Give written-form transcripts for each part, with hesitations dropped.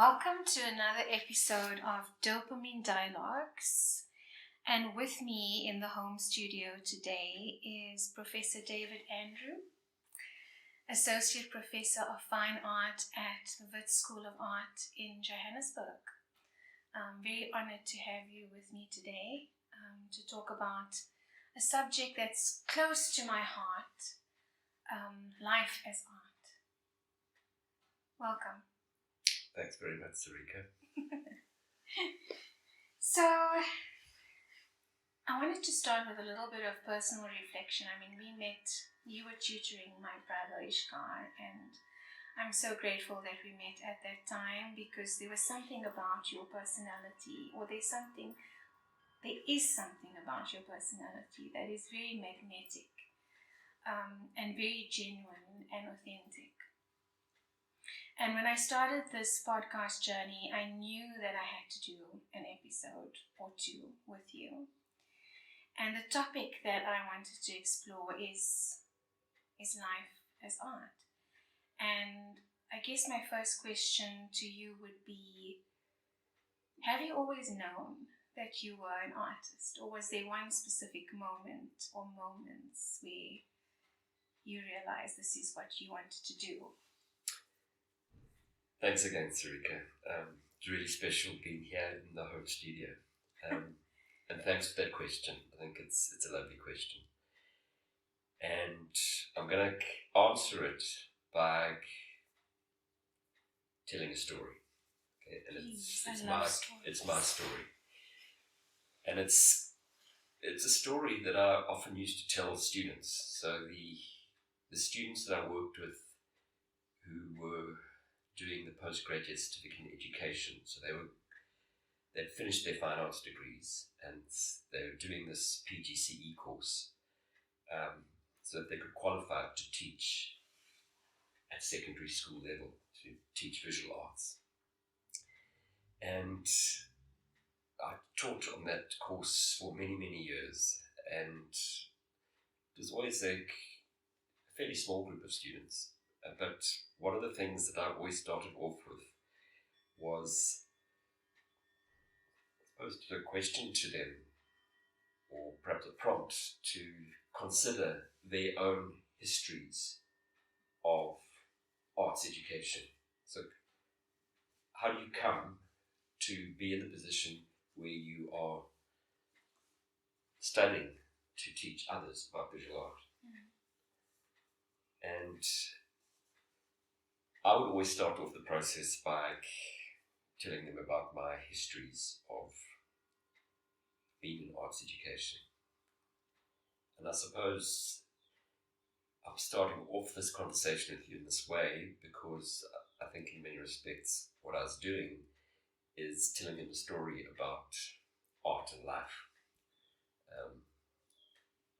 Welcome to another episode of Dopamine Dialogues. And with me in the home studio today is Professor David Andrew, Associate Professor of Fine Art at the Witwatersrand School of Arts in Johannesburg. I'm very honored to have you with me today to talk about a subject that's close to my heart, life as art. Welcome. Thanks very much, Sarika. So, I wanted to start with a little bit of personal reflection. You were tutoring my brother Ishkar, and I'm so grateful that we met at that time because there was something about your personality, or there is something about your personality that is very magnetic and very genuine and authentic. And when I started this podcast journey, I knew that I had to do an episode or two with you. And the topic that I wanted to explore is life as art. And I guess my first question to you would be, have you always known that you were an artist? Or was there one specific moment or moments where you realized this is what you wanted to do? Thanks again, Sarika. It's really special being here in the home studio. And thanks for that question. I think it's a lovely question. And I'm going to answer it by telling a story. Okay? And it's my story. And it's a story that I often used to tell students. So the students that I worked with who were doing the postgraduate certificate in education, so they'd finished their fine arts degrees and they were doing this PGCE course so that they could qualify to teach at secondary school level, to teach visual arts. And I taught on that course for many, many years, and it was always a fairly small group of students. But one of the things that I always started off with was, I suppose, a question to them, or perhaps a prompt to consider their own histories of arts education. So, how do you come to be in the position where you are studying to teach others about visual art? And I would always start off the process by telling them about my histories of being in arts education. And I suppose I'm starting off this conversation with you in this way because I think in many respects what I was doing is telling them a story about art and life,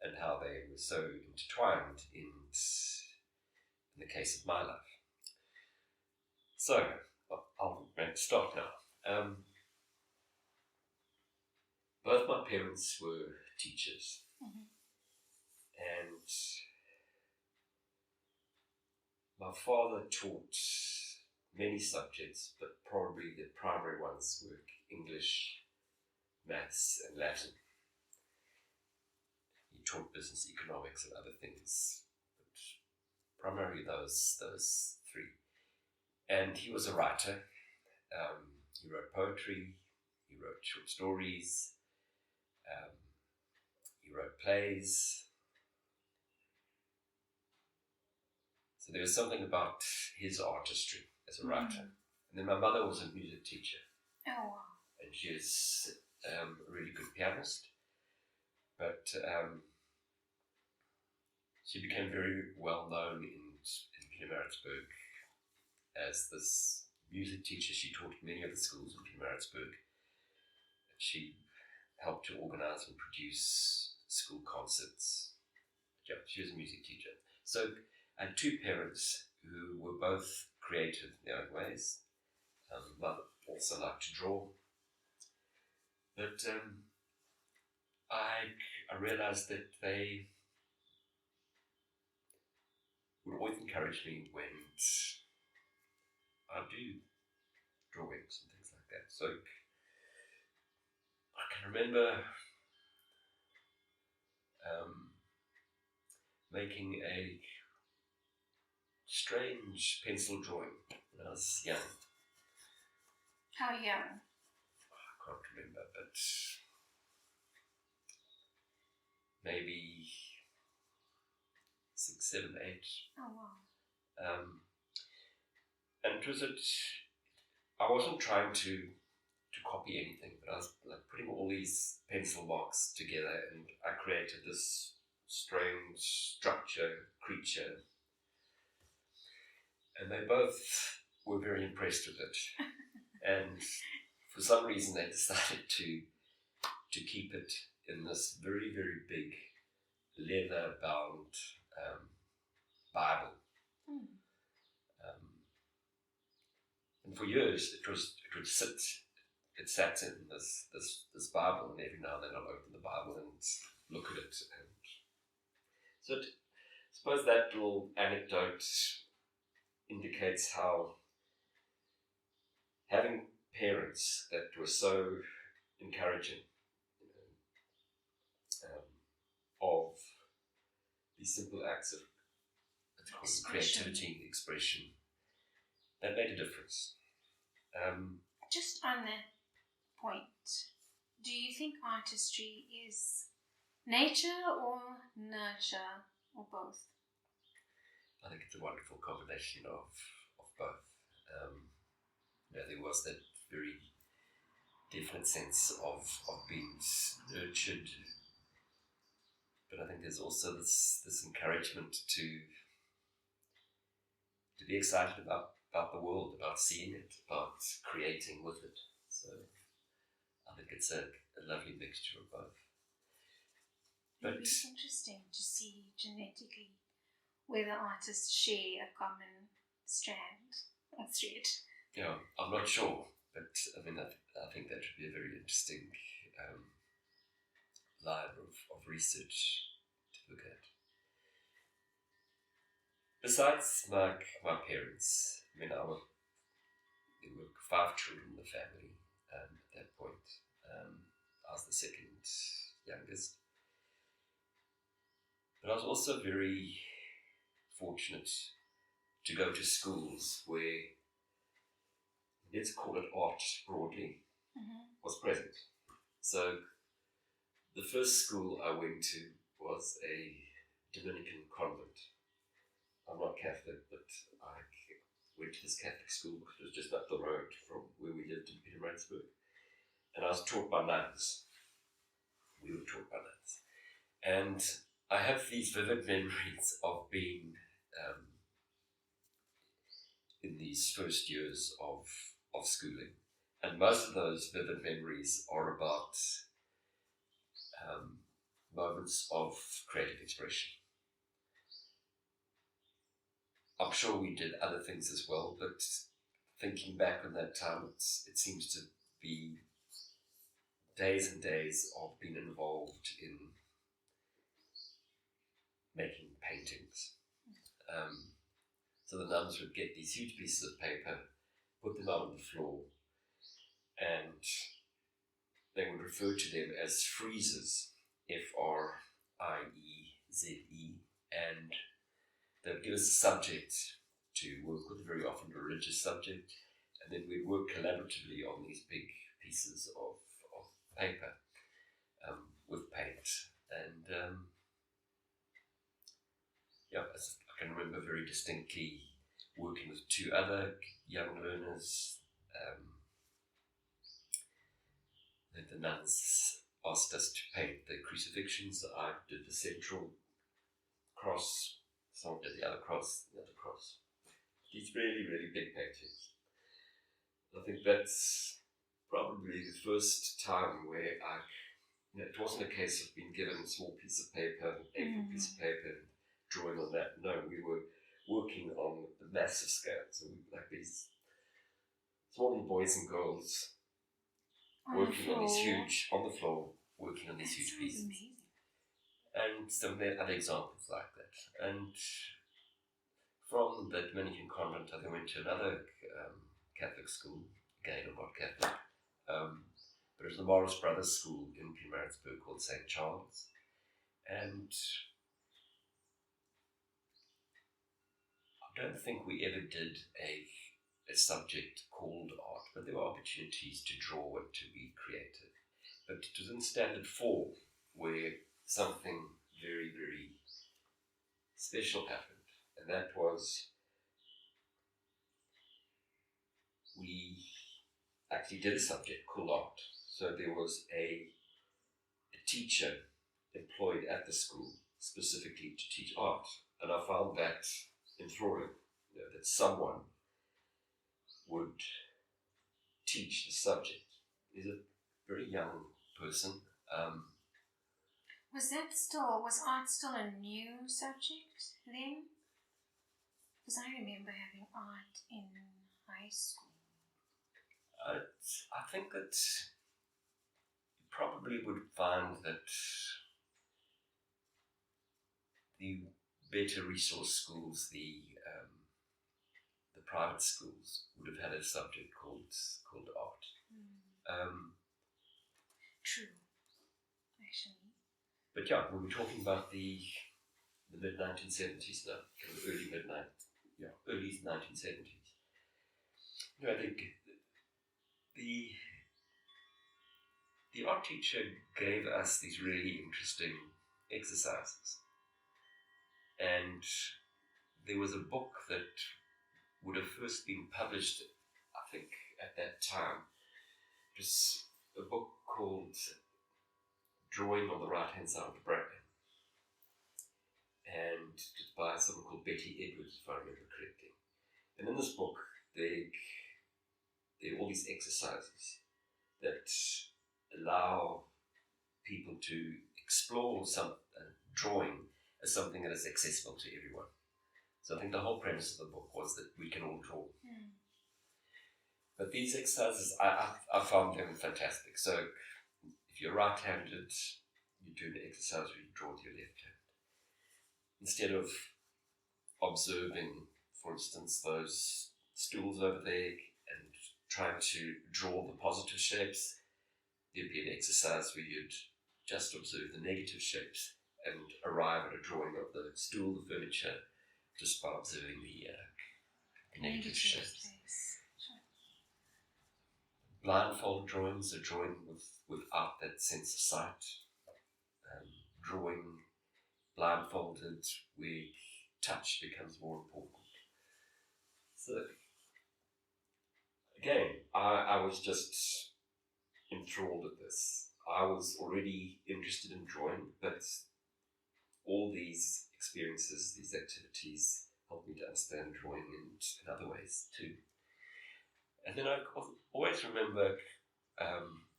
and how they were so intertwined in the case of my life. So, I'll start now. Both my parents were teachers, and my father taught many subjects, but probably the primary ones were English, maths, and Latin. He taught business, economics, and other things, but primarily those three. And he was a writer. He wrote poetry, he wrote short stories, he wrote plays. So there was something about his artistry as a writer. And then my mother was a music teacher. Oh, wow. And she is a really good pianist. But she became very well known in Pietermaritzburg as this music teacher. She taught many of the schools in Pietermaritzburg. She helped to organize and produce school concerts. Yeah, she was a music teacher. So I had two parents who were both creative in their own ways. Mother also liked to draw. But I realized that they would always encourage me when I do drawing. and things like that. So I can remember making a strange pencil drawing when I was young. How young? I can't remember, but maybe 6, 7, 8. Oh wow. And I wasn't trying to copy anything, but I was like putting all these pencil marks together, and I created this strange structure, creature, and they both were very impressed with it. And for some reason they decided to keep it in this very, very big leather bound Bible. And for years it sat in this Bible, and every now and then I'll open the Bible and look at it. And so I suppose that little anecdote indicates how having parents that were so encouraging of these simple acts of creativity and expression, that made a difference. Just on that point, do you think artistry is nature or nurture, or both? I think it's a wonderful combination of both. There was that very definite sense of being nurtured, but I think there's also this encouragement to be excited about the world, about seeing it, about creating with it. So I think it's a lovely mixture of both. But it's interesting to see genetically whether artists share a common strand or thread. Yeah, I'm not sure, but I mean, I think that would be a very interesting line of research to look at. Besides my parents, I mean, there were 5 children in the family at that point. I was the second youngest. But I was also very fortunate to go to schools where, let's call it art broadly, was present. So the first school I went to was a Dominican convent. I'm not Catholic, but I went to this Catholic school because it was just up the road from where we lived in Pietermaritzburg. And I was taught by nuns. We were taught by nuns. And I have these vivid memories of being in these first years of schooling. And most of those vivid memories are about moments of creative expression. I'm sure we did other things as well, but thinking back on that time, it seems to be days and days of being involved in making paintings. So the nuns would get these huge pieces of paper, put them out on the floor, and they would refer to them as friezes, F-R-I-E-Z-E, and they would give us a subject to work with, very often a religious subject, and then we'd work collaboratively on these big pieces of paper with paint. And I can remember very distinctly working with 2 other young learners. The nuns asked us to paint the crucifixions. I did the central cross, someone did the other cross, the other cross. These really, really big paintings. I think that's probably the first time where it wasn't a case of being given a small piece of paper, A4 piece of paper, and drawing on that. No, we were working on the massive scale. So we were like these small little boys and girls working on these huge, on the floor, working on these huge pieces. Amazing. And so there are other examples like that. And from the Dominican convent, I then went to another Catholic school again, I'm not Catholic. But it was the Morris Brothers School in Pietermaritzburg called St. Charles. And I don't think we ever did a subject called art, but there were opportunities to draw and to be creative. But it was in standard 4 where something very, very special happened, and that was we actually did a subject called art. So there was a teacher employed at the school specifically to teach art, and I found that enthralling, that someone would teach the subject. He's a very young person. Was art still a new subject then? Because I remember having art in high school. I think that you probably would find that the better resource schools, the private schools, would have had a subject called art. True, actually. But yeah, when we're talking about the mid-1970s now, kind of early 1970s. I think the art teacher gave us these really interesting exercises. And there was a book that would have first been published, I think, at that time. It was a book called Drawing on the Right-Hand Side of the Brain. And it's by someone called Betty Edwards, if I remember correctly. And in this book, there are all these exercises that allow people to explore drawing as something that is accessible to everyone. So I think the whole premise of the book was that we can all draw. But these exercises, I found them fantastic. So if you're right-handed, you do an exercise where you draw with your left hand. Instead of observing, for instance, those stools over there and trying to draw the positive shapes, there'd be an exercise where you'd just observe the negative shapes and arrive at a drawing of the stool, the furniture, just by observing the negative shapes. Sure. Blindfold drawings are drawing without that sense of sight. Drawing blindfolded where touch becomes more important. So again, I was just enthralled at this. I was already interested in drawing, but all these experiences, these activities, helped me to understand drawing in other ways too. And then I always remember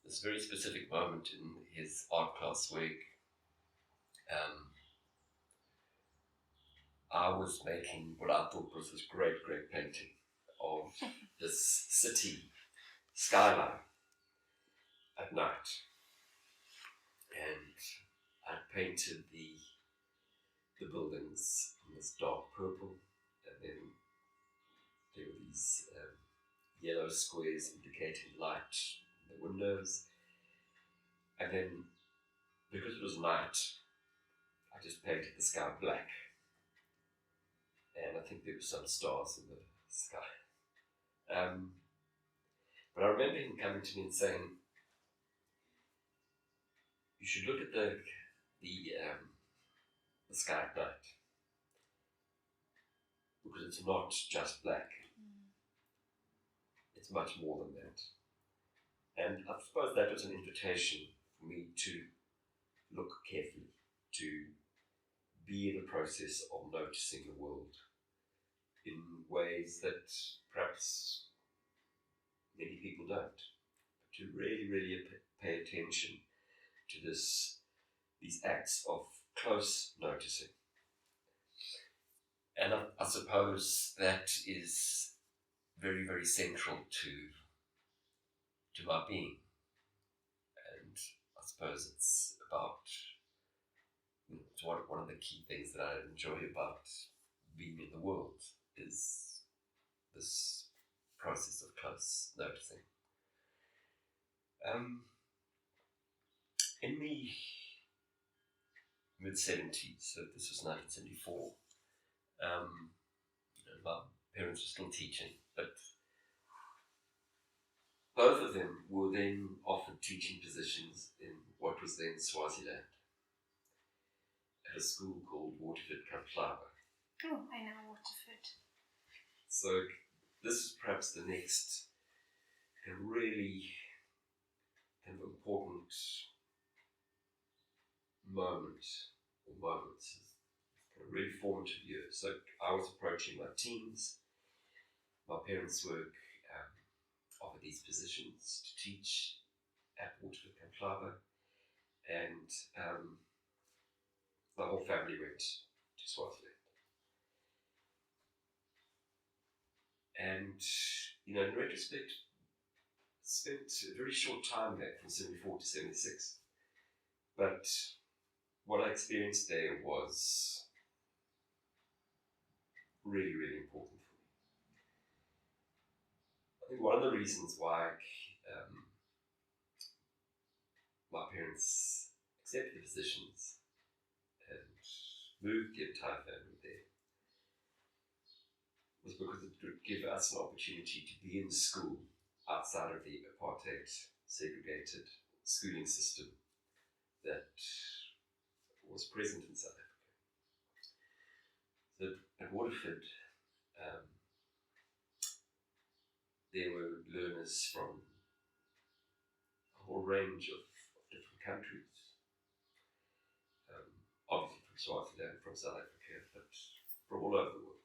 this very specific moment in his art class where I was making what I thought was this great painting of this city skyline at night. And I painted the buildings in this dark purple, and then there were these yellow squares indicating light in the windows. And then, because it was night, I just painted the sky black. And I think there were some stars in the sky. But I remember him coming to me and saying, you should look at the sky at night, because it's not just black. It's much more than that. And I suppose that was an invitation for me to look carefully, to be in the process of noticing the world in ways that perhaps many people don't. But to really pay attention to these acts of close noticing. And I suppose that is very, very central to my being. And I suppose it's about, it's one of the key things that I enjoy about being in the world is this process of close noticing. In the mid-70s, so this was 1974, my parents were still teaching, but both of them were then offered teaching positions in what was then Swaziland, at a school called Witwatersrand. Oh, I know Waterford. So this is perhaps the next really kind of important moments, kind of really formative years. So I was approaching my teens. My parents were offered these positions to teach at Witwatersrand, and the whole family went to Swaziland. And, in retrospect, spent a very short time there, from 74 to 76. But what I experienced there was really, really important for me. I think one of the reasons why my parents accepted the positions and moved the entire family there was because it would give us an opportunity to be in school outside of the apartheid segregated schooling system that was present in South Africa. So at Waterford, there were learners from a whole range of different countries, obviously from Swaziland, from South Africa, but from all over the world.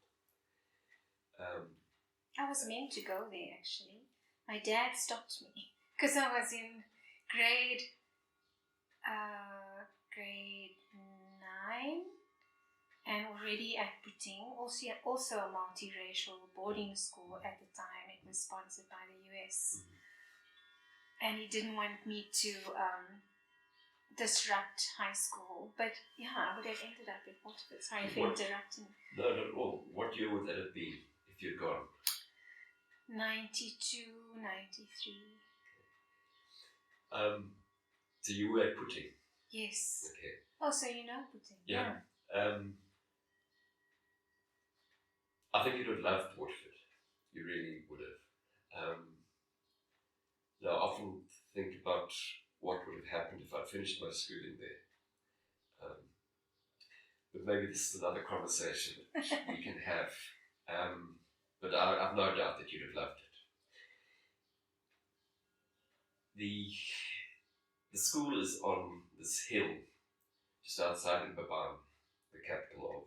I was meant to go there, actually. My dad stopped me because I was in grade 9 and already at Puting, also a multiracial boarding school at the time. It was sponsored by the US. And he didn't want me to disrupt high school. But yeah, I would have ended up at Waterford. Sorry for interrupting. No, not at all. What year would that have been if you'd gone? 92, 93. So you were at Puting? Yes. Okay. Oh, so you know Puting? Yeah. I think you'd have loved Waterford. You really would have. I often think about what would have happened if I'd finished my schooling there. But maybe this is another conversation that we can have. But I've no doubt that you'd have loved it. The school is on this hill just outside Mbabane, the capital of,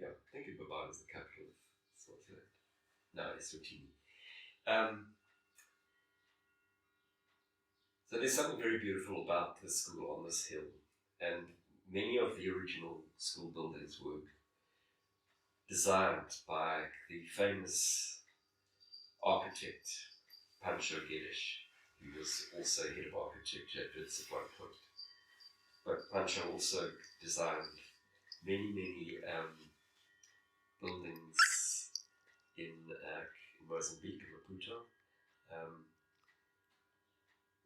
I think Mbabane is the capital of Swaziland. No, Eswatini. So there's something very beautiful about the school on this hill, and many of the original school buildings were designed by the famous architect Pancho Guedes, who was also head of architecture at Wits at one point. But Pancho also designed many buildings in Mozambique, in Maputo.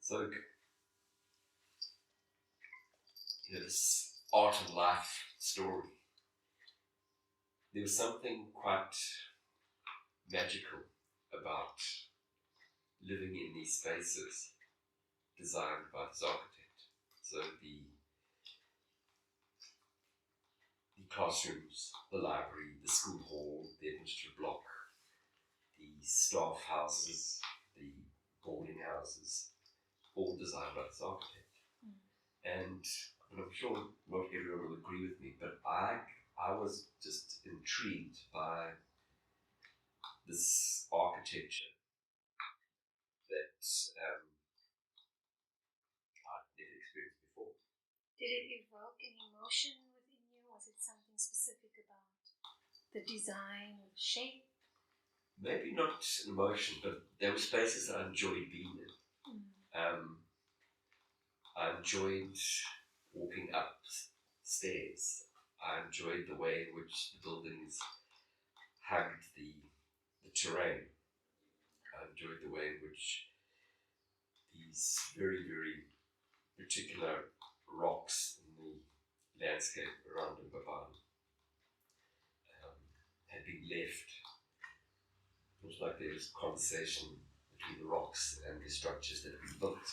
So, this art and life story, there was something quite magical about living in these spaces designed by this architect. So the classrooms, the library, the school hall, the administrative block, the staff houses, the boarding houses, all designed by this architect. And I'm sure not everyone will agree with me, but I was just intrigued by this architecture that I'd never experienced before. Did it evoke an emotion within you? Was it something specific about the design or the shape? Maybe not emotion, but there were spaces that I enjoyed being in. I enjoyed walking up stairs. I enjoyed the way in which the buildings hugged the terrain. I enjoyed the way in which these very, very particular rocks in the landscape around Mbabane had been left. It was like there was conversation between the rocks and the structures that we built.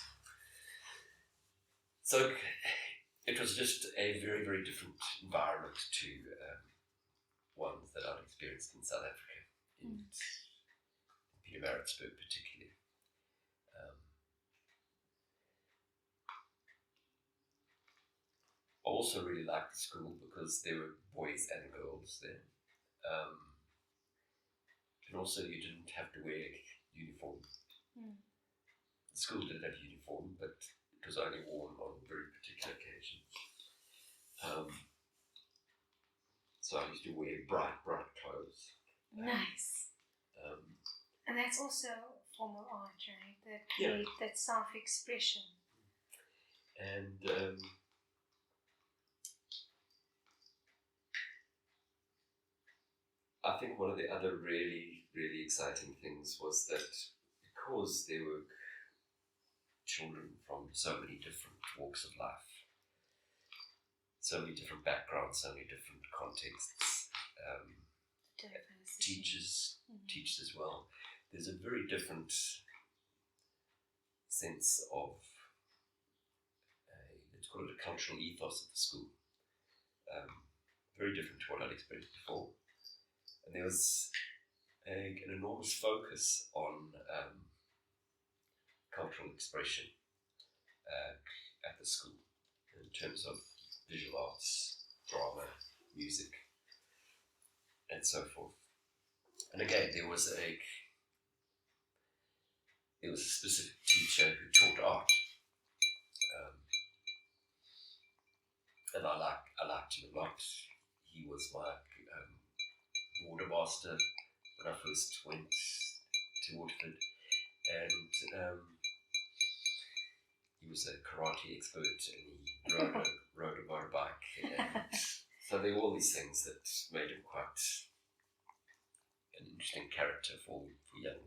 So it was just a very, very different environment to ones that I'd experienced in South Africa, in Pietermaritzburg particularly. I also really liked the school because there were boys and girls there. And also you didn't have to wear uniform. The school did have uniform, but it was only worn on very particular occasions. So I used to wear bright Nice. clothes. And that's also formal art, right? That self-expression. And I think one of the other really, really exciting things was that because there were children from so many different walks of life, so many different backgrounds, so many different contexts, teachers as well, there's a very different sense of, let's call it a cultural ethos of the school. Very different to what I'd experienced before. And there was an enormous focus on cultural expression at the school in terms of visual arts, drama, music, and so forth. And again, there was a specific teacher who taught art, and I liked him a lot. He was my border master when I first went to Waterford, and he was a karate expert, and he rode a motorbike, and so there were all these things that made him quite an interesting character for young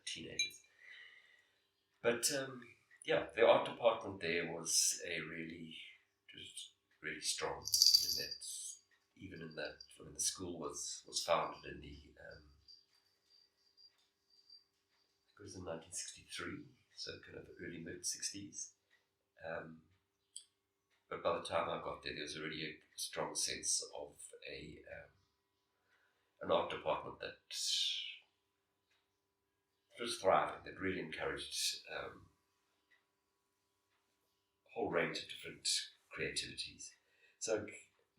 teenagers. But the art department there was really strong. I mean, that even in that, when the school was founded in the it was in 1963, so kind of early mid 60s. But by the time I got there was already a strong sense of an art department that was thriving, that really encouraged a whole range of different creativities. So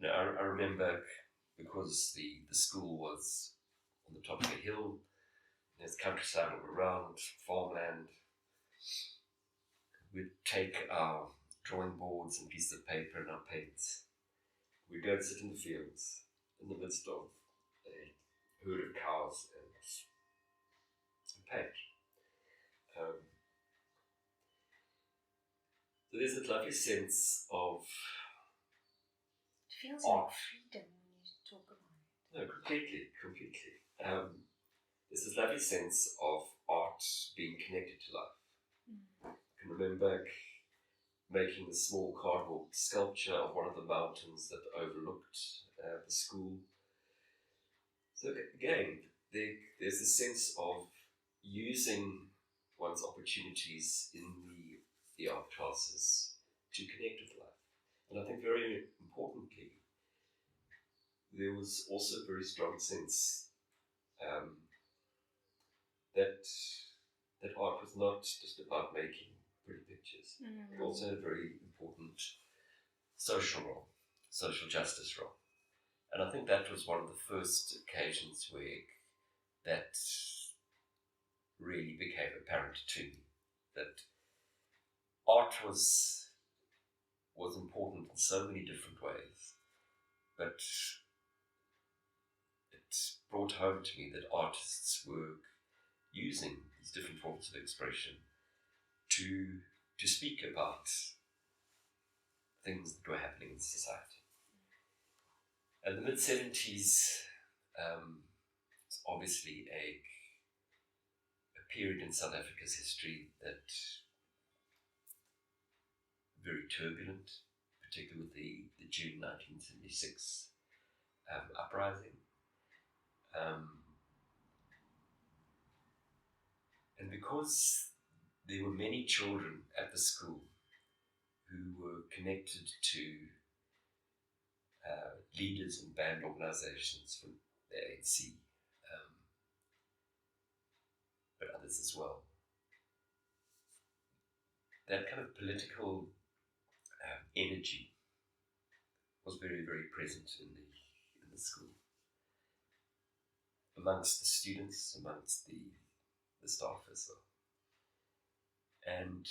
I remember, because the school was on the top of a hill, there's countryside all around, farmland. We'd take our drawing boards and pieces of paper and our paints. We'd go and sit in the fields in the midst of a herd of cows and paint. So there's a lovely sense of it feels art. Like freedom when you talk about it. No, completely. There's this lovely sense of art being connected to life. I can remember making a small cardboard sculpture of one of the mountains that overlooked the school. So again, there's a sense of using one's opportunities in the art classes to connect with life. And I think very importantly, there was also a very strong sense that art was not just about making pretty pictures. It also had a very important social role, social justice role. And I think that was one of the first occasions where that really became apparent to me, that art was important in so many different ways, but it brought home to me that artists were using these different forms of expression to speak about things that were happening in society. And the mid-70s is obviously a period in South Africa's history that turbulent, particularly with the June 1976 uprising. And because there were many children at the school who were connected to leaders and band organizations from the ANC, but others as well, that kind of political energy was very, very present in the school, amongst the students, amongst the staff as well. And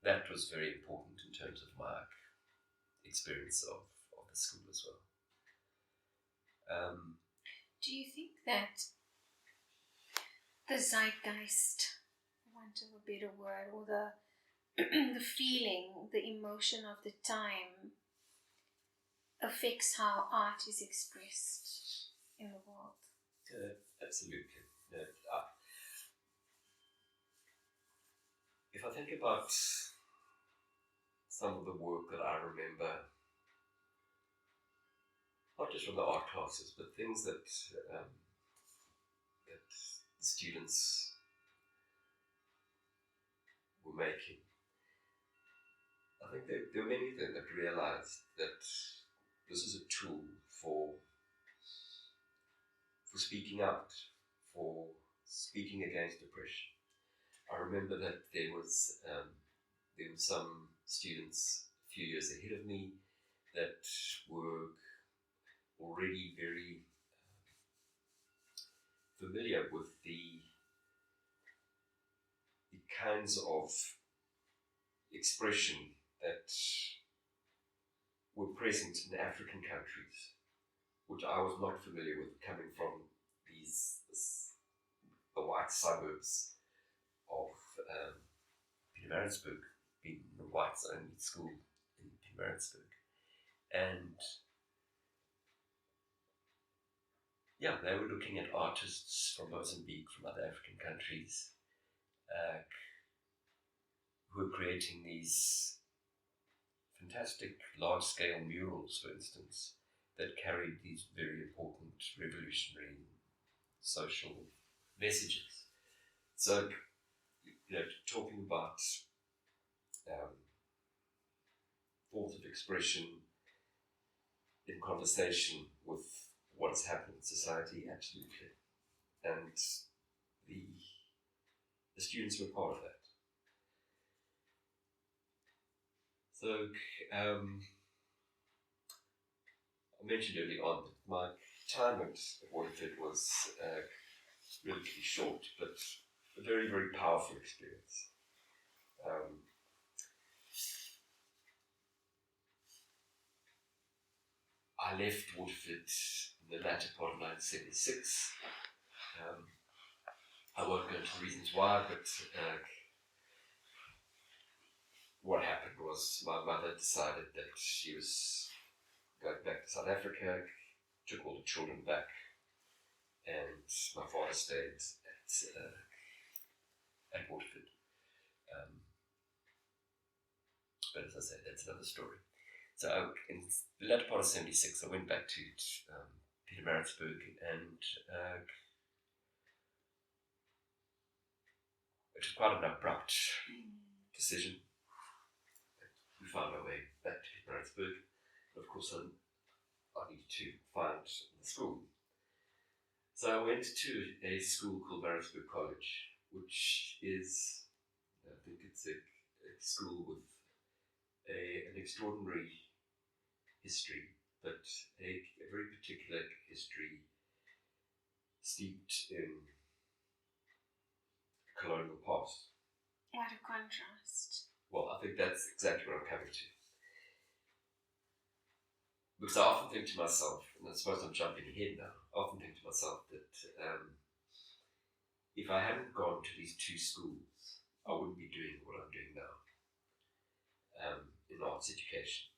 that was very important in terms of my experience of the school as well. Do you think that the zeitgeist, for want of a better word, or the feeling, the emotion of the time affects how art is expressed in the world? Absolutely. If I think about some of the work that I remember, not just from the art classes, but things that the students were making, I think there were many of them that realized that this is a tool for speaking out, for speaking against oppression. I remember that there were some students a few years ahead of me that were already very familiar with the kinds of expression that were present in African countries, which I was not familiar with, coming from the white suburbs of Pietermaritzburg, being the whites only school in Pietermaritzburg. And yeah, they were looking at artists from Mozambique, from other African countries, who were creating these fantastic large-scale murals, for instance, that carried these very important revolutionary social messages. So, talking about forms of expression in conversation with what is happening in society, absolutely. And the students were part of that. So, I mentioned early on that my time at Waterford was relatively short, but a very, very powerful experience. I left Waterford in the latter part of 1976. I won't go into the reasons why, but what happened was my mother decided that she was going back to South Africa, took all the children back, and my father stayed at Waterford. But as I said, that's another story. So in the latter part of 76, I went back to Pietermaritzburg, and it was quite an abrupt decision. We found our way back to Pietermaritzburg. Of course, I needed to find the school. So I went to a school called Maritzburg College, which is, I think it's a school with an extraordinary history, but a very particular history steeped in colonial past. What a contrast. Well, I think that's exactly what I'm coming to. Because I often think to myself, and I suppose I'm jumping ahead now, I often think to myself that if I hadn't gone to these two schools, I wouldn't be doing what I'm doing now in arts education.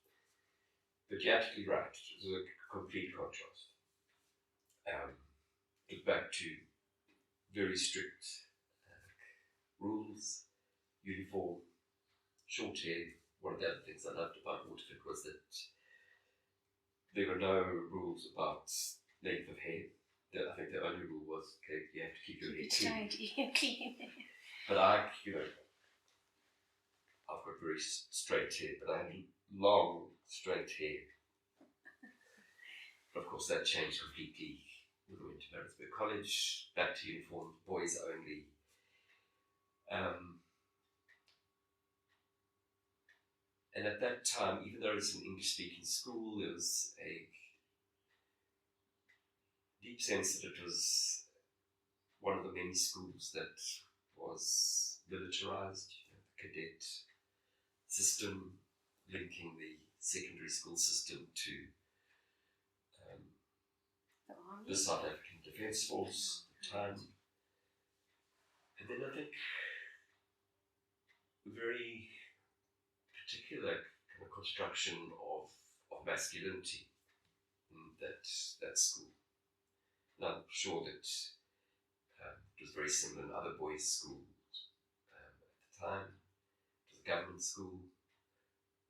But you're absolutely right, it was a complete contrast. Get back to very strict rules, uniform, short hair. One of the other things I loved about Waterford was that there were no rules about length of hair. I think the only rule was, okay, you have to keep your hair clean. But I've got very straight hair, but I had long, straight hair. But of course, that changed completely when we went to Maritzburg College, back to uniform, boys only. And at that time, even though it was an English-speaking school, there was a deep sense that it was one of the many schools that was militarized, the cadet system, linking the secondary school system to the South African Defence Force at the time. And then I think a very particular kind of construction of masculinity in that school. And I'm sure that it was very similar in other boys' schools at the time. It was a government school,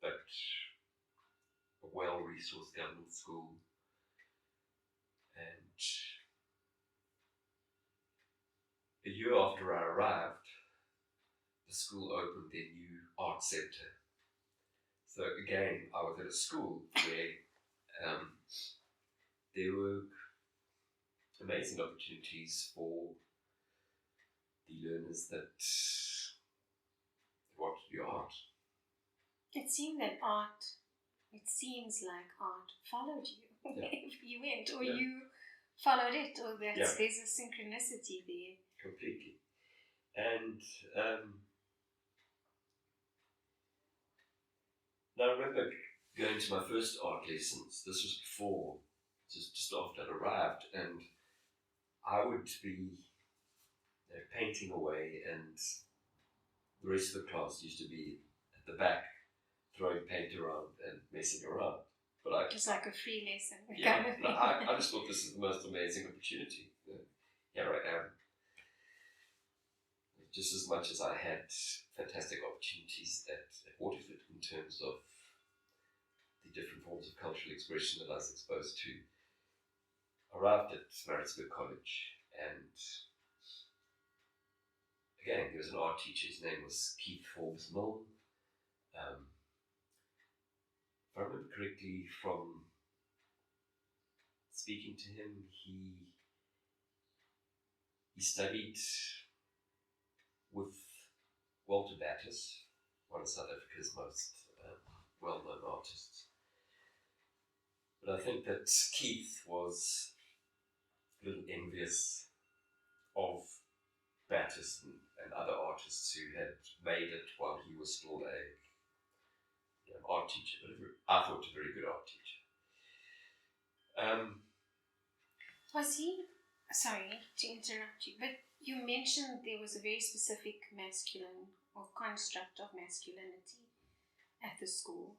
but a well-resourced government school. And a year after I arrived, the school opened their new art centre. So again, I was at a school where there were amazing opportunities for the learners that wanted to do art. It seems like art followed you if you went, or you followed it, or there's a synchronicity there. Completely. And now I remember going to my first art lessons. This was before, just after I'd arrived, and I would be painting away, and the rest of the class used to be at the back throwing paint around and messing around. But just like a free lesson. I just thought this is the most amazing opportunity. Here I am. Just as much as I had fantastic opportunities at Waterford in terms of the different forms of cultural expression that I was exposed to, I arrived at Maritzburg College, and again, there was an art teacher. His name was Keith Forbes Milne. If I remember correctly from speaking to him, he studied with Walter Battis, one of South Africa's most well-known artists. But I think that Keith was a little envious of Battis and other artists who had made it while he was still a art teacher, but I thought a very good art teacher. Was he, sorry to interrupt you, but you mentioned there was a very specific masculine or construct of masculinity at the school.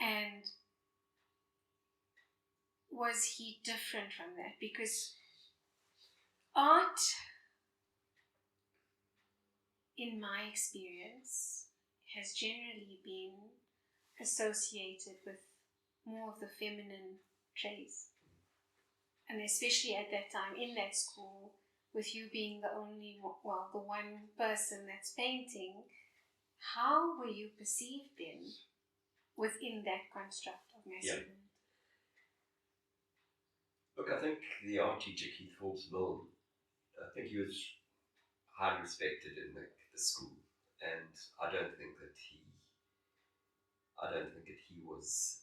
And was he different from that? Because art, in my experience, has generally been associated with more of the feminine traits. And especially at that time in that school, with you being the one person that's painting, how were you perceived then within that construct of masculinity? Look, I think the art teacher, Keith Forbes Milne, I think he was highly respected in the school, and I don't think that he was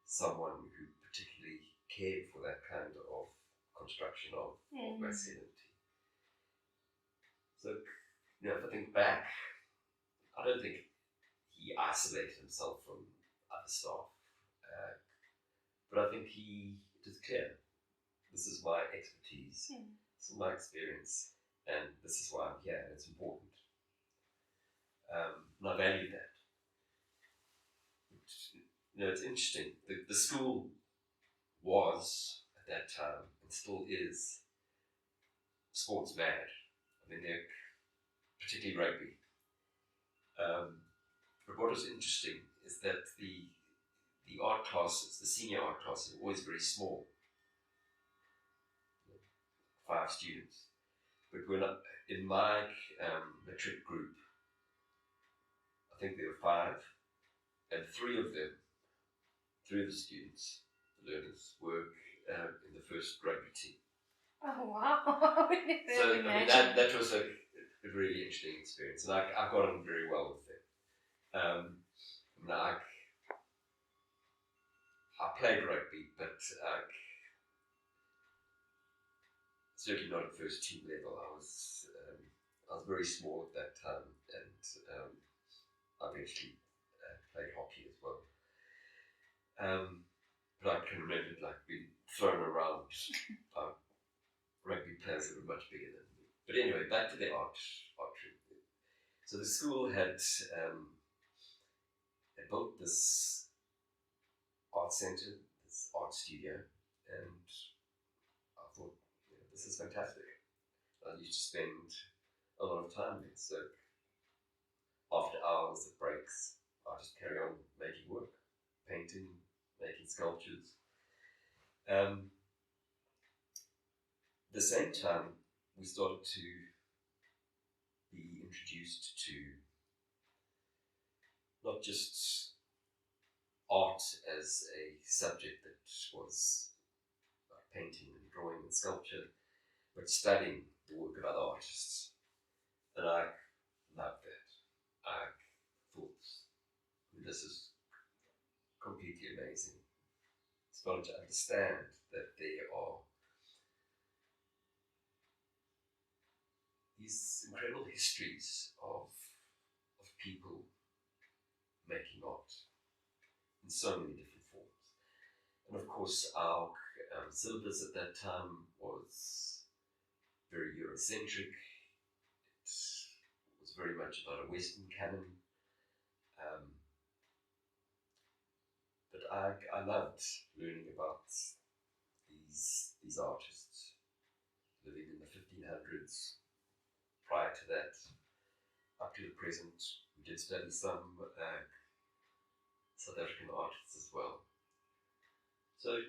someone who particularly cared for that kind of construction of masculinity. So, if I think back, I don't think he isolated himself from other staff, but I think it was clear, this is my expertise, this is my experience, and this is why I'm here, and it's important. And I value that. It's interesting. The school was, at that time, and still is, sports mad. I mean, particularly rugby. But what was interesting is that the art classes, the senior art classes, were always very small, 5 students. But when in my matric group, I think there were 5, and 3 of the students, the learners, were in the first rugby team. Oh wow! So I mean, that was a really interesting experience, and I got on very well with them. I played rugby, but certainly not at first team level. I was very small at that time, and I eventually played hockey as well. But I can remember being thrown around by rugby players that were much bigger than me. But anyway, back to the art room. So the school had built this art center, this art studio, and I thought, this is fantastic. I used to spend a lot of time there. So after hours of breaks, I just carry on making work, painting, making sculptures. At the same time, we started to be introduced to not just art as a subject that was painting and drawing and sculpture, but studying the work of other artists. And I loved that. I thought, this is completely amazing. Started to understand that there are these incredible histories of people making art in so many different forms. And of course, our syllabus at that time was very Eurocentric. It was very much about a Western canon. But I loved learning about these artists living in the 1500s. Prior to that, up to the present, we did study some South African artists as well. So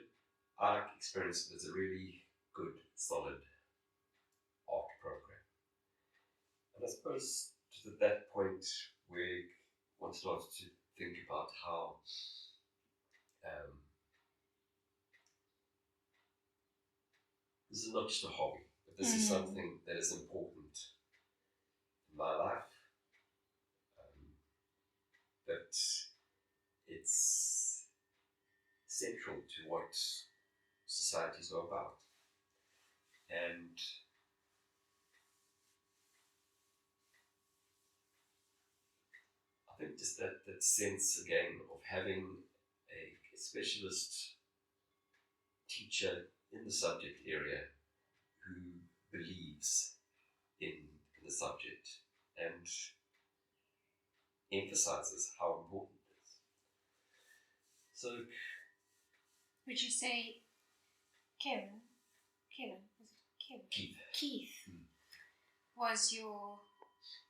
I experienced it as a really good, solid art program. And I suppose just at that point where one starts to think about how this is not just a hobby, but this is something that is important in my life. That it's central to what societies are about. And I think just that sense again of having a specialist teacher in the subject area who believes in the subject and emphasizes how important it is. So, would you say Kevin, was it Kevin? Keith was your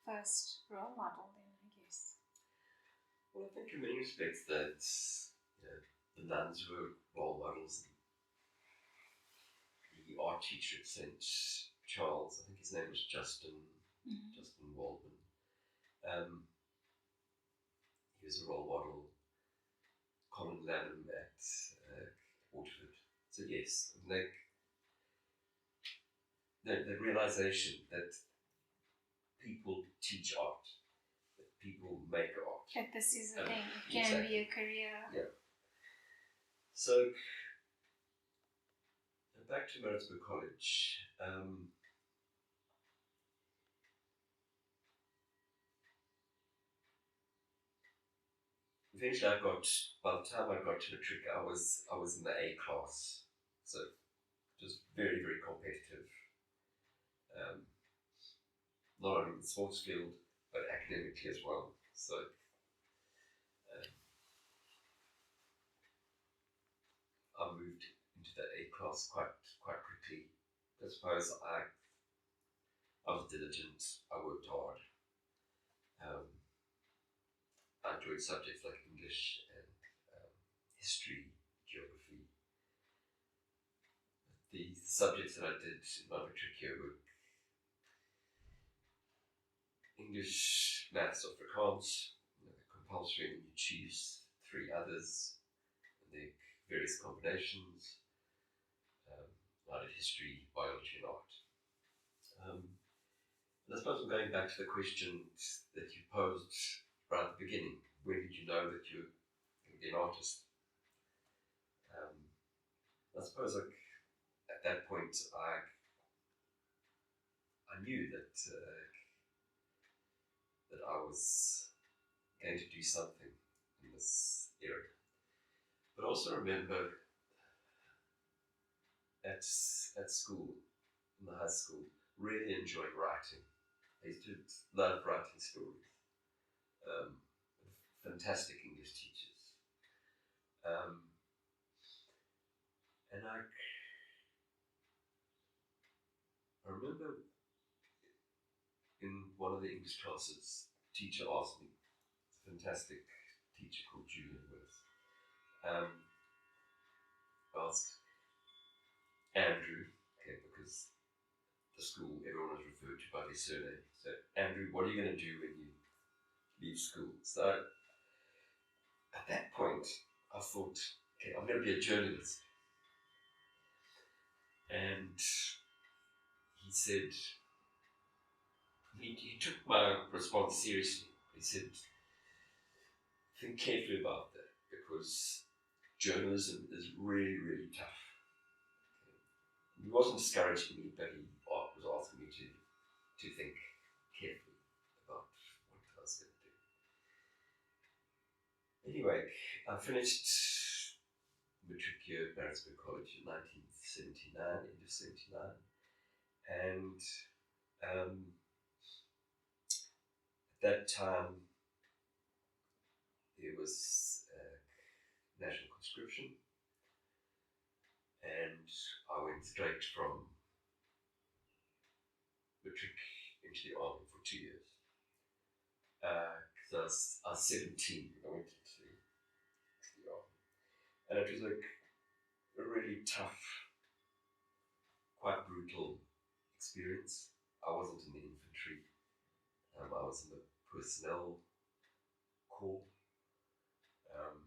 first role model then, I guess? Well, I think in many respects that the nuns were role models. The art teacher at St. Charles, I think his name was Justin Waldman. He was a role model. Colin Lanham at Waterford. So yes, the realization that people teach art, that people make art. That this is a thing, it can be a career. Yeah. So, back to Maritzburg College. Eventually by the time I got to matric, I was in the A class. So it was very, very competitive. Not only in the sports field, but academically as well. So I moved into the A class quite quickly. I suppose I was diligent, I worked hard, enjoyed subjects like English and history, geography. The subjects that I did in my matric were English, maths, Afrikaans, compulsory, and you choose 3 others, and their various combinations. I did history, biology, and art. And I suppose I'm going back to the question that you posed right at the beginning. When did you know that you were going to be an artist? I suppose at that point I knew that that I was going to do something in this area. But I also remember at school, in the high school, really enjoying writing. I used to love writing stories. Fantastic English teachers. And I remember in one of the English classes, the teacher asked me, a fantastic teacher called Julian Willis, asked Andrew, okay, because the school, everyone was referred to by their surname. So, Andrew, what are you going to do when you leave school? So, at that point, I thought, okay, I'm going to be a journalist. And he said, he took my response seriously. He said, think carefully about that, because journalism is really, really tough. He wasn't discouraging me, but he was asking me to think carefully about what I was going to do. Anyway, I finished matric year at Maritzburg College in 1979, end of 79, and at that time there was national conscription, and I went straight from matric into the army for 2 years. Because I was 17 when I went into the army. And it was like a really tough, quite brutal experience. I wasn't in the infantry. I was in the personnel corps. And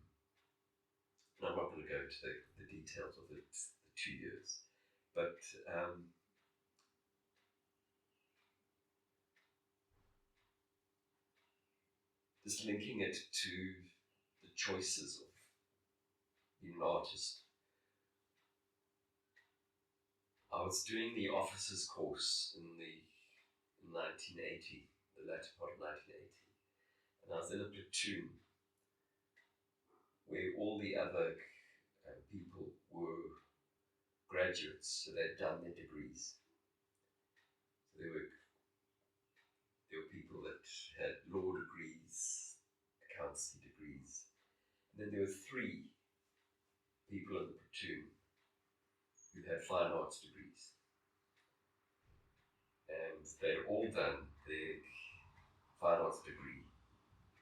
I'm not going to go into the details of the 2 years. But just linking it to the choices of being an artist. I was doing the officers course in 1980, the latter part of 1980, and I was in a platoon where all the other people were graduates, so they'd done their degrees. So there were people that had law degrees, accountancy degrees, and then there were 3 people in the platoon who had fine arts degrees. And they'd all done their fine arts degree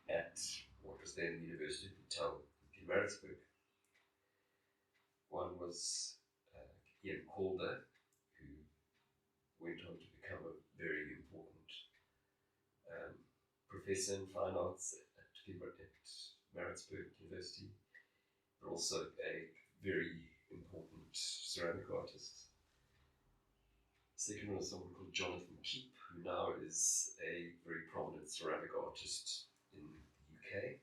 at what was then the University of Town in Maritzburg. One was Ian Calder, who went on to become a very important professor in fine arts at Maritzburg University, but also a very important ceramic artist. Second one is someone called Jonathan Keep, who now is a very prominent ceramic artist in the UK.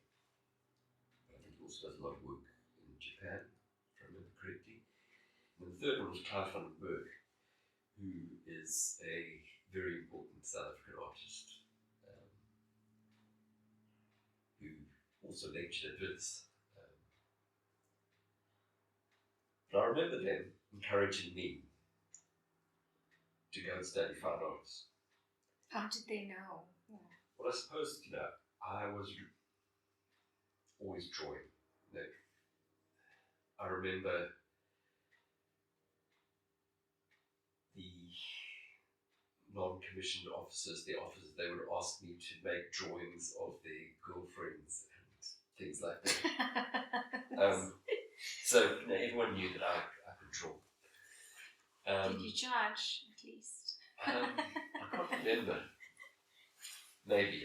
I think he also does a lot of work in Japan, if I remember correctly. And the third one was Clive van den Berg, who is a very important South African artist, who also lectured at Wits. But I remember them encouraging me to go and study fine arts. How did they know? Yeah. Well, I suppose, I was always drawing. I remember the non-commissioned officers, they would ask me to make drawings of their girlfriends and things like that. So everyone knew that I could draw. Did you charge at least? I can't remember. Maybe.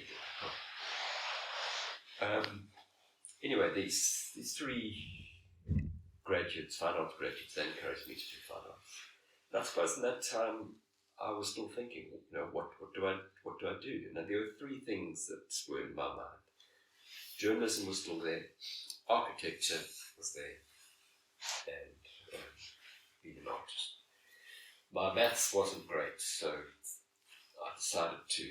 Anyway, these three graduates, fine arts graduates, they encouraged me to do fine arts. And I suppose in that time I was still thinking, what do I do? And there were three things that were in my mind. Journalism was still there, architecture was there, and being an artist. My maths wasn't great, so I decided to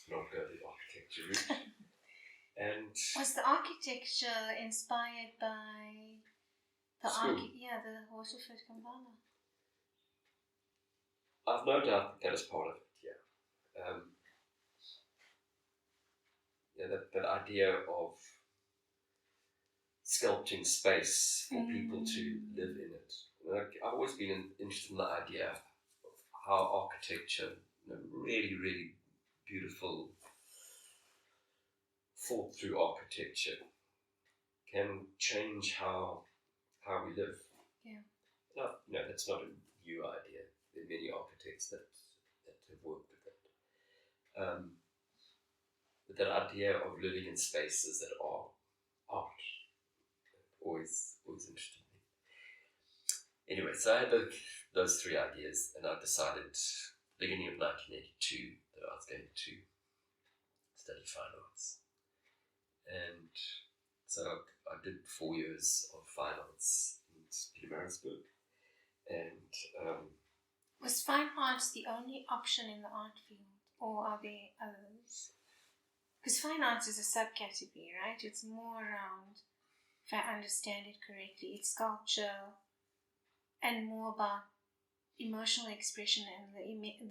not go the architecture route. And was the architecture inspired by the the Waterford Kampala? I've no doubt that is part of it. That idea of sculpting space for people to live in it. I've always been interested in the idea of how architecture, really, really beautiful, thought through architecture, can change how we live. Yeah. No, that's not a new idea. There are many architects that have worked with it. But that idea of living in spaces that are art always interested me. Anyway, so I had those three ideas, and I decided beginning of 1982 that I was going to study fine arts. And so I did 4 years of fine arts in Pietermaritzburg. And was fine arts the only option in the art field, or are there others? Because fine arts is a subcategory, right? It's more around, if I understand it correctly, it's sculpture and more about emotional expression and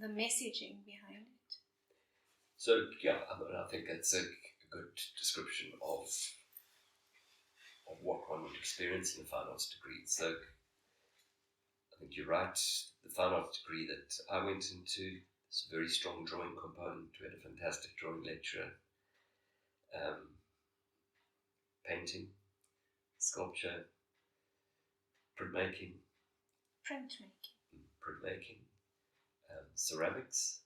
the messaging behind it. So I think that's a good description of what one would experience in a fine arts degree. So I think you're right. The fine arts degree that I went into is a very strong drawing component. We had a fantastic drawing lecturer. Painting, sculpture, printmaking, ceramics,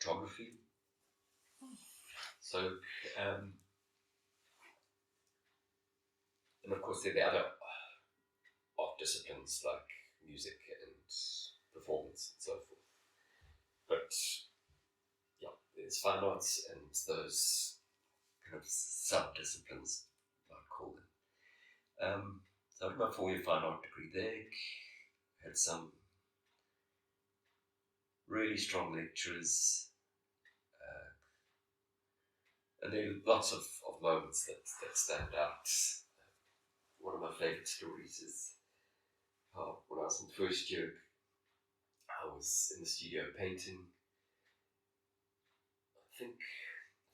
photography. So, and of course there are the other art disciplines like music and performance and so forth. But there's fine arts and those kind of sub-disciplines, I'd call them. So I did my 4-year fine art degree there, had some really strong lecturers, and there are lots of moments that stand out. One of my favourite stories is how when I was in the first year, I was in the studio painting. I think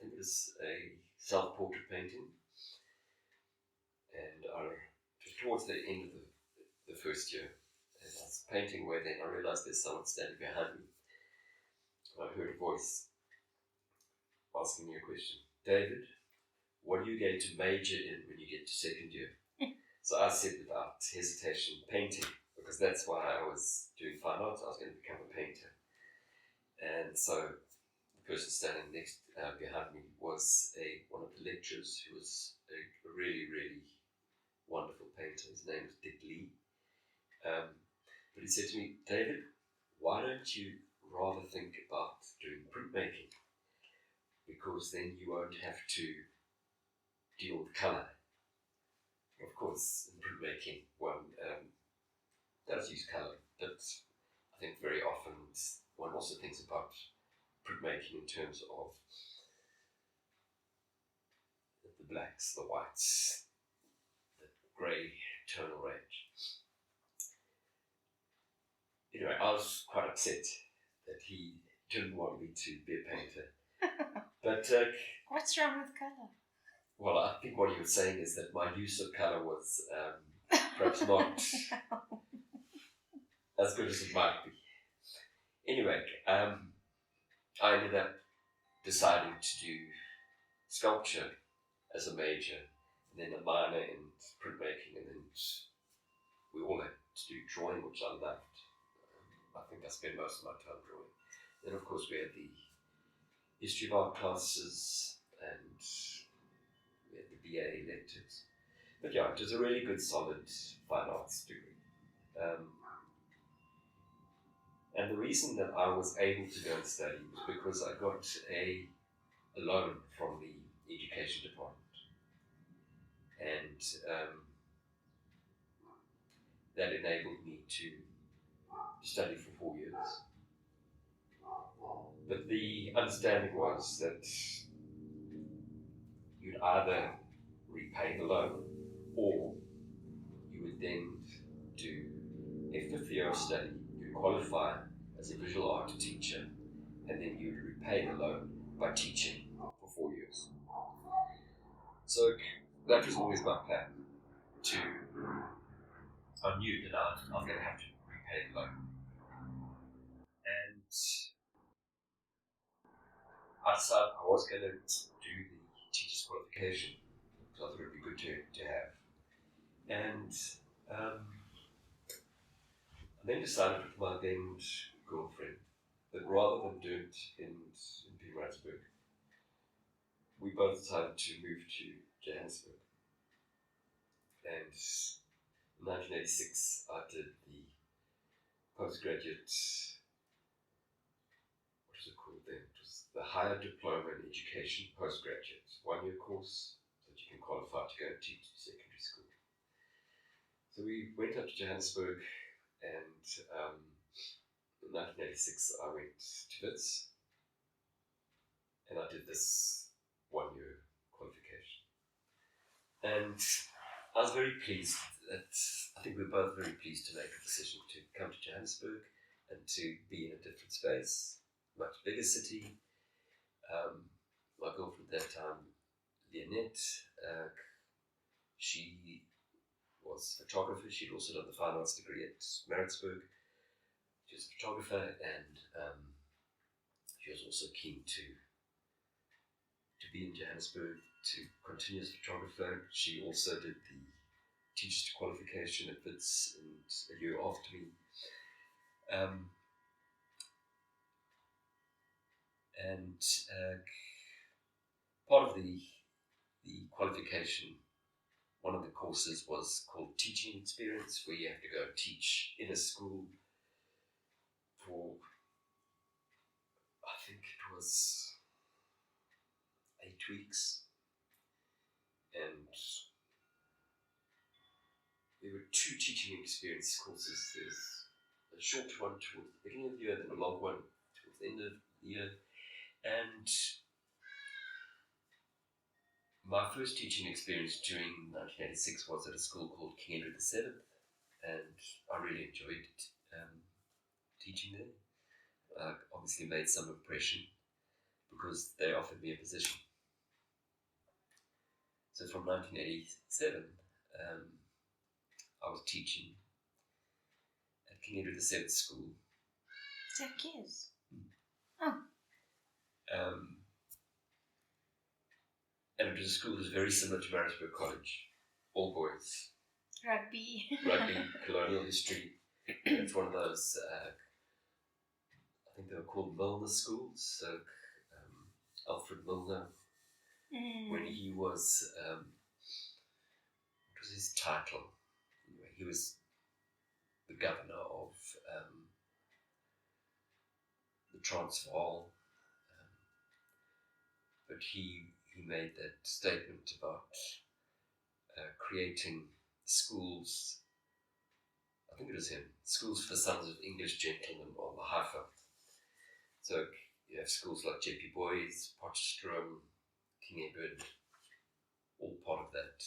it was a self-portrait painting, and towards the end of the first year, and I was painting away then, I realised there's someone standing behind me. I heard a voice asking me a question. David, what are you going to major in when you get to second year? So I said without hesitation, painting, because that's why I was doing fine arts. I was going to become a painter. And so the person standing next behind me was one of the lecturers who was a really, really wonderful painter. His name was Dick Lee. But he said to me, David, why don't you rather think about doing printmaking? Because then you won't have to deal with colour. Of course, in printmaking, one does use colour, but I think very often one also thinks about printmaking in terms of the blacks, the whites, the grey tonal range. Anyway, I was quite upset that he didn't want me to be a painter. But what's wrong with colour? Well, I think what he was saying is that my use of colour was perhaps not as good as it might be. Anyway, I ended up deciding to do sculpture as a major, and then a minor in printmaking, and then we all had to do drawing, which I loved. I think I spent most of my time drawing. Then, of course, we had the history of art classes, and we had the BA electives. But yeah, it was a really good, solid fine arts degree. And the reason that I was able to go and study was because I got a loan from the education department. And that enabled me to study for 4 years. But the understanding was that you'd either repay the loan, or you would then do a 5th year of study. You'd qualify as a visual art teacher, and then you'd repay the loan by teaching for 4 years. So that was always my plan. I knew that I was going to have to repay the loan. And I decided I was going to do the teacher's qualification, because I thought it would be good to have. And I then decided with my then girlfriend that rather than do it in Pietermaritzburg, we both decided to move to Johannesburg. And in 1986, I did the postgraduate, what was it called then? It was the Higher Diploma in Education Postgraduate, 1-year course so that you can qualify to go and teach secondary school. So we went up to Johannesburg, and in 1986 I went to Wits, and I did this 1-year qualification. And I was very pleased I think we were both very pleased to make the decision to come to Johannesburg and to be in a different space, much bigger city. My girlfriend at that time, Leonette, she was a photographer. She'd also done the fine arts degree at Maritzburg. She was a photographer, and she was also keen to be in Johannesburg to continue as a photographer. She also did the teacher's qualification at Wits a year after me. And part of the qualification, one of the courses was called Teaching Experience, where you have to go and teach in a school for, I think it was 8 weeks. And there were 2 teaching experience courses. There's a short one towards the beginning of the year, and a long one towards the end of the year. And my first teaching experience during 1986 was at a school called King Edward VII, and I really enjoyed teaching there. I obviously made some impression because they offered me a position. So from 1987, I was teaching at King Edward VII School. That kids. Oh. And it was a school that was very similar to Maritzburg College. All boys. Rugby, colonial history. It's one of those, I think they were called Milner schools. So Alfred Milner, when he was, what was his title? Anyway, he was the governor of the Transvaal, but he made that statement about creating schools, I think it was him, schools for the sons of English gentlemen on the Haifa. So you have schools like J.P. Boys, Potchefstroom, King Edward, all part of that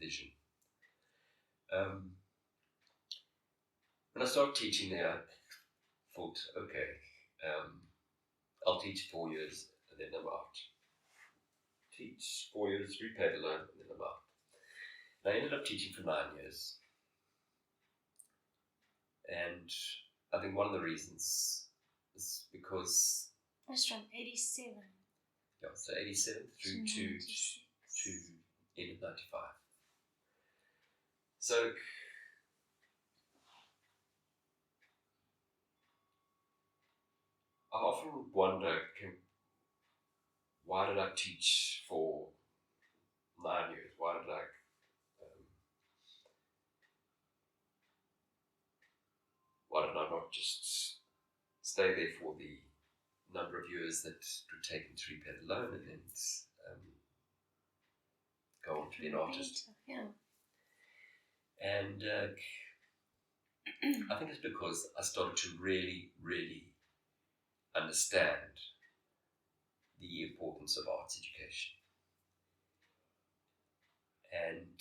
vision. When I started teaching there, I thought, okay, I'll teach 4 years and then I'm out. Teach 4 years, repay the loan, and then I'm out. And I ended up teaching for 9 years. And I think one of the reasons is because was from 87. Yeah, so 87 through to end of 95. So I often wonder, why did I teach for 9 years? Why did I not just stay there for the number of years that it would take me to repay the loan and then go on to be an artist? Yeah. And I think it's because I started to really, really understand the importance of arts education. And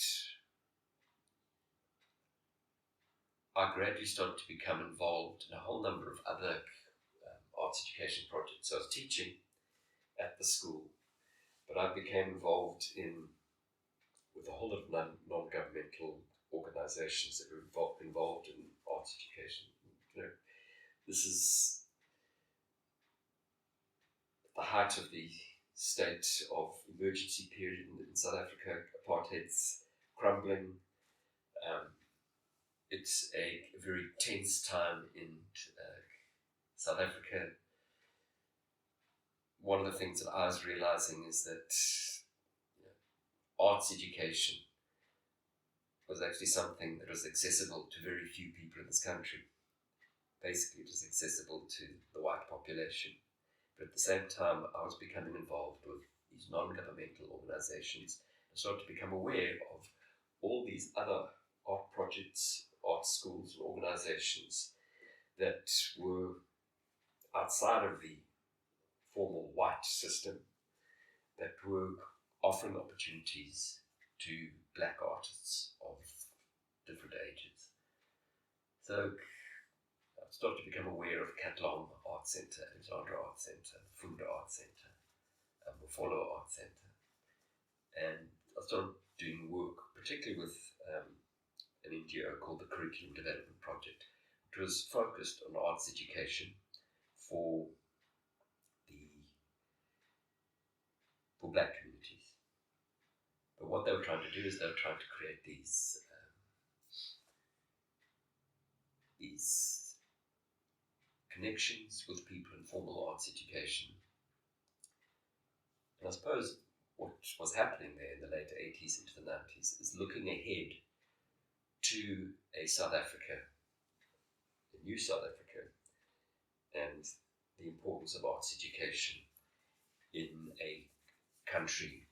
I gradually started to become involved in a whole number of other arts education projects. So I was teaching at the school, but I became involved with a whole lot of non-governmental organizations that were involved in arts education. You know, this is the height of the state of emergency period in South Africa. Apartheid's crumbling. It's a very tense time in South Africa. One of the things that I was realizing is that arts education was actually something that was accessible to very few people in this country. Basically, it was accessible to the white population. But at the same time, I was becoming involved with these non-governmental organizations. I started to become aware of all these other art projects, art schools, and organizations that were outside of the formal white system, that were offering opportunities to black artists of different ages. So I started to become aware of Katlong Art Centre, Alexandra Art Centre, Foundy Art Centre, Mofolo Art Centre. And I started doing work, particularly with an NGO called the Curriculum Development Project, which was focused on arts education for black communities. But what they were trying to do is they were trying to create these connections with people in formal arts education. And I suppose what was happening there in the late 80s into the 90s is looking ahead to a South Africa, a new South Africa, and the importance of arts education in a country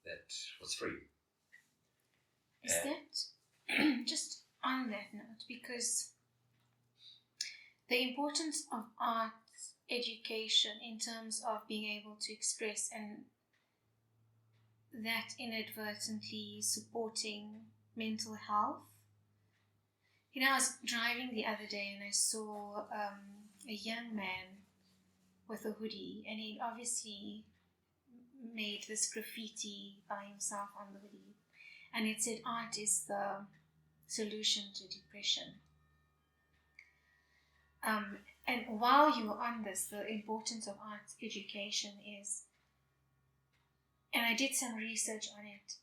that was free. Is that just on that note, because the importance of arts education in terms of being able to express, and that inadvertently supporting mental health. You know, I was driving the other day and I saw a young man with a hoodie, and he obviously made this graffiti by himself on the hoodie, and it said, "Art is the solution to depression." And while you were on this, the importance of arts education is, and I did some research on it,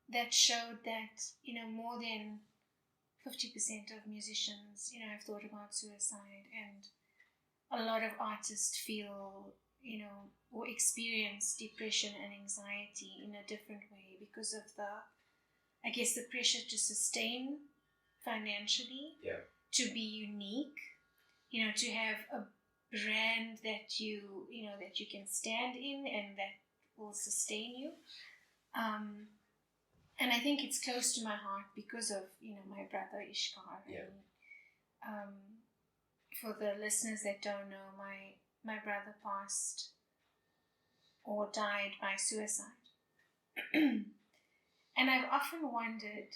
that showed that, you know, more than 50% of musicians, you know, have thought about suicide, and a lot of artists feel, you know, or experience depression and anxiety in a different way because of the pressure to sustain financially, to be unique, you know, to have a brand that you can stand in and that will sustain you. And I think it's close to my heart because of, you know, my brother Ishkar. And for the listeners that don't know, my brother passed or died by suicide. And I've often wondered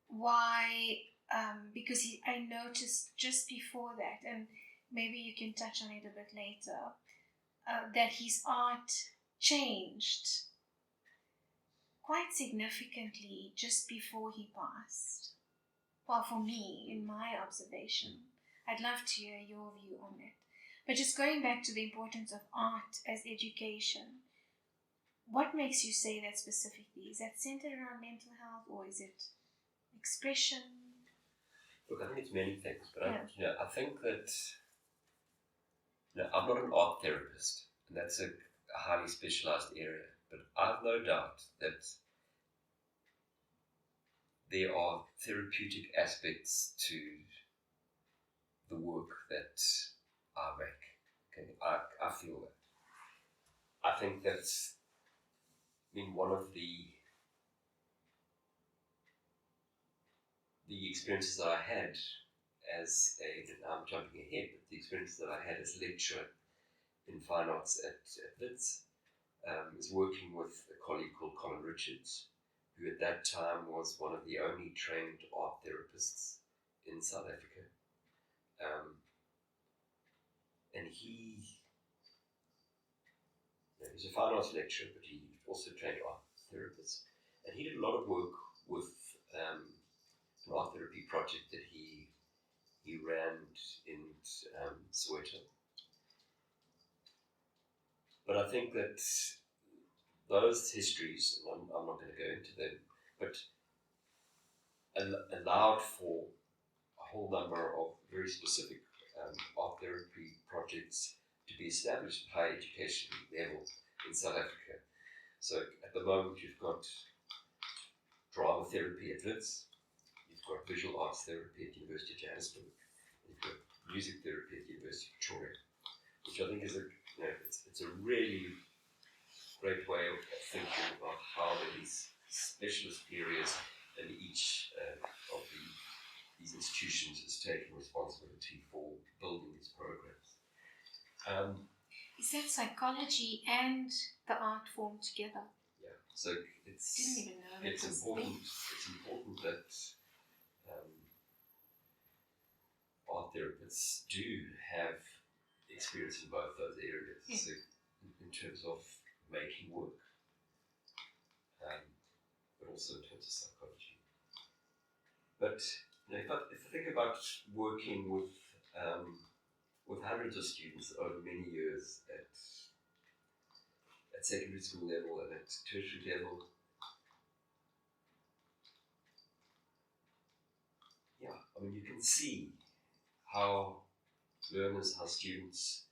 why, because I noticed just before that, and maybe you can touch on it a bit later, that his art changed quite significantly just before he passed. Well, for me, in my observation, I'd love to hear your view on that. But just going back to the importance of art as education, what makes you say that specifically? Is that centered around mental health, or is it expression? Look, I think it's many things, but I think that I'm not an art therapist, and that's a highly specialized area, but I've no doubt that there are therapeutic aspects to the work that I make. Okay, I feel that. I think that's one of the experiences that I had as I'm jumping ahead, but the experiences that I had as a lecturer in fine arts at Wits is working with a colleague called Colin Richards, who at that time was one of the only trained art therapists in South Africa. And he was a fine arts lecturer, but he also trained art therapists. And he did a lot of work with an art therapy project that he ran in Soweto. But I think that those histories, and I'm not going to go into them, but allowed for a whole number of very specific art therapy projects to be established at higher education level in South Africa. So at the moment you've got drama therapy at Wits, you've got visual arts therapy at University of Johannesburg, you've got music therapy at University of Pretoria, which I think is it's a really great way of thinking about how these specialist areas and each of these institutions is taking responsibility for building these programs. Is that psychology and the art form together? Yeah, so didn't even know it's important. It's important that art therapists do have experience in both those areas. Yeah. So in terms of making work, but also in terms of psychology. But if I think about working with hundreds of students over many years at secondary school level and at tertiary level, you can see how learners, how students,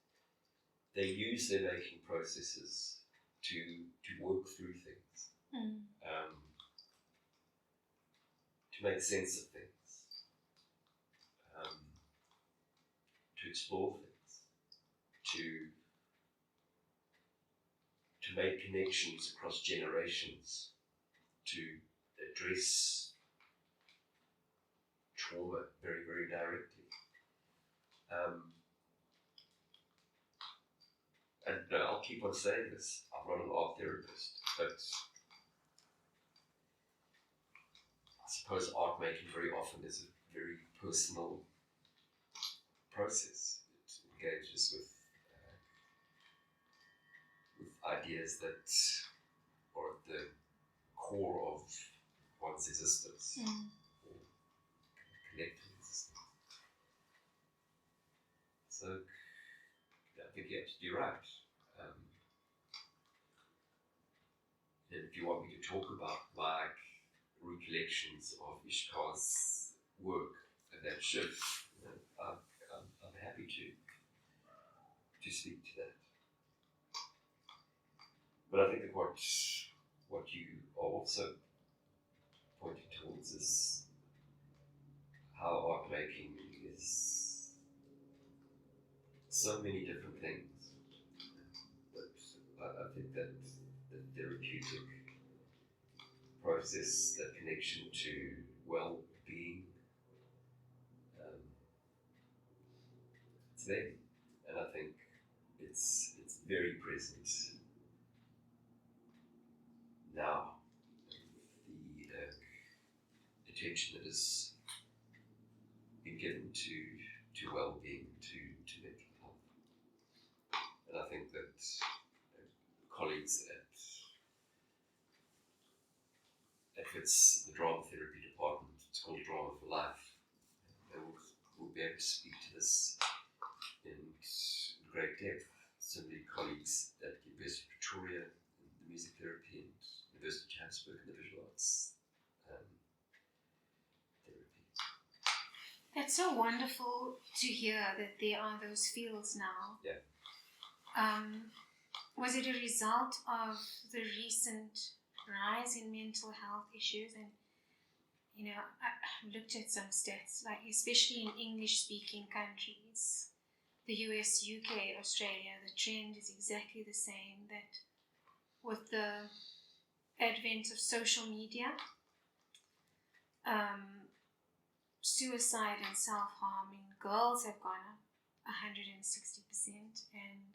they use their making processes to work through things, to make sense of things, to explore things, to make connections across generations, to address trauma very, very directly. And I'll keep on saying this, I'm not an art therapist, but I suppose art making very often is a very personal process. It engages with ideas that are at the core of one's existence, or collective existence. So I think you're absolutely right. And if you want me to talk about my recollections of Ishkar's work and that shift, I'm happy to speak to that. But I think that what you are also pointing towards is how art making is so many different things. But I think that the therapeutic process, that connection to well-being, it's there, and I think it's very present now. The attention that has been given to well-being, to mental health, and I think that colleagues at Wits, the drama therapy department, it's called Drama for Life, they will be going to speak to this in great depth. Similarly, colleagues at the University of Pretoria in the music therapy and University of Johannesburg in the visual arts therapy. That's so wonderful to hear that there are those fields now. Yeah. Was it a result of the recent rise in mental health issues? And I looked at some stats, like especially in English-speaking countries, the US, UK, Australia, the trend is exactly the same, that with the advent of social media, suicide and self-harm in girls have gone up 160%, and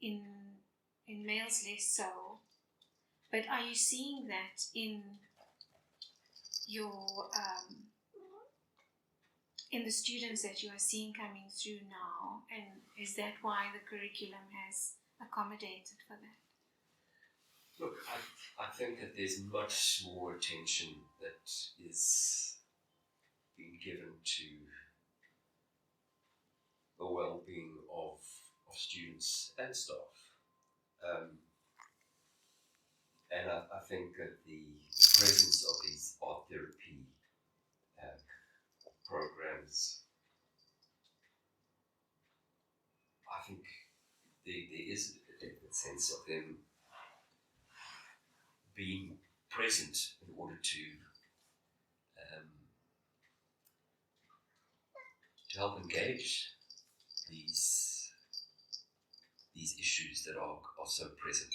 in males less so. But are you seeing that in your in the students that you are seeing coming through now, and is that why the curriculum has accommodated for that? Look, I think that there's much more attention that is being given to the well-being of students and staff. And I think that the presence of these art therapy programs, I think there is a definite sense of them being present in order to help engage these issues that are so present.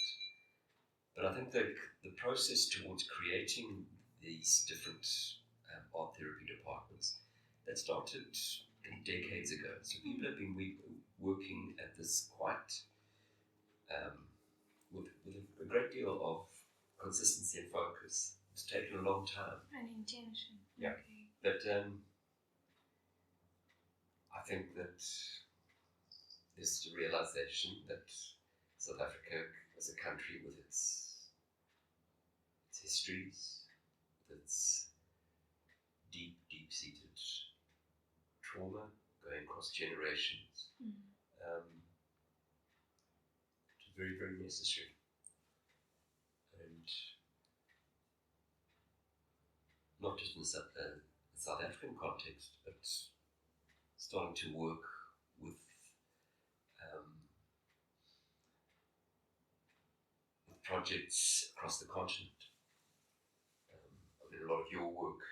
But I think that the process towards creating these different art therapy departments that started decades ago. So people have been working at this quite with a great deal of consistency and focus. It's taken a long time. An intention. Yeah. Okay. But I think that there's a realization that South Africa as a country with its histories, with its deep-seated trauma going across generations, it's very, very necessary. And not just in the South African context, but starting to work with projects across the continent. I mean, a lot of your work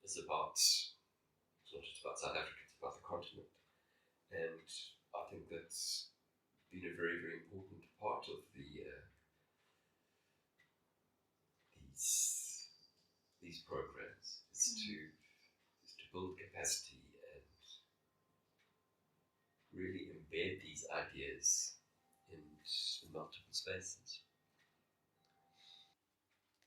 is about, it's not just about South Africa, it's about the continent. And I think that's been a very, very important part of these programs, is to build capacity and really embed these ideas in multiple spaces.